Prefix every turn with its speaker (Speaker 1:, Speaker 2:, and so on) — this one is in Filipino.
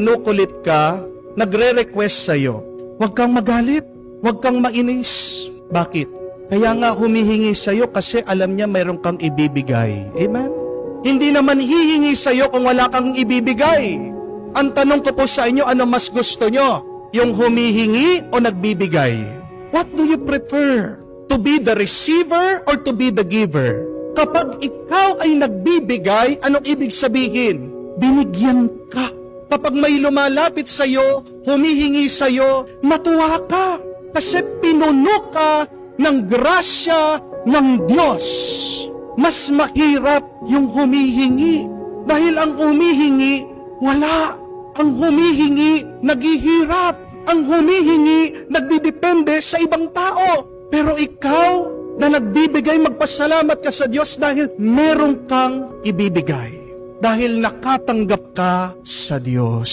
Speaker 1: kinukulit ka, nagre-request sa'yo, huwag kang magalit, huwag kang mainis. Bakit? Kaya nga humihingi sa'yo kasi alam niya mayroon kang ibibigay. Amen? Hindi naman hihingi sa'yo kung wala kang ibibigay. Ang tanong ko po sa inyo, ano mas gusto nyo? Yung humihingi o nagbibigay? What do you prefer? To be the receiver or to be the giver? Kapag ikaw ay nagbibigay, anong ibig sabihin? Binigyan ka. Kapag may lumalapit sa'yo, humihingi sa'yo, matuwa ka. Kasi pinuno ka ng grasya ng Diyos. Mas mahirap yung humihingi. Dahil ang humihingi, wala. Ang humihingi, naghihirap. Ang humihingi, nagdidepende sa ibang tao. Pero ikaw na nagbibigay, magpasalamat ka sa Diyos dahil meron kang ibibigay. Dahil nakatanggap ka sa Diyos.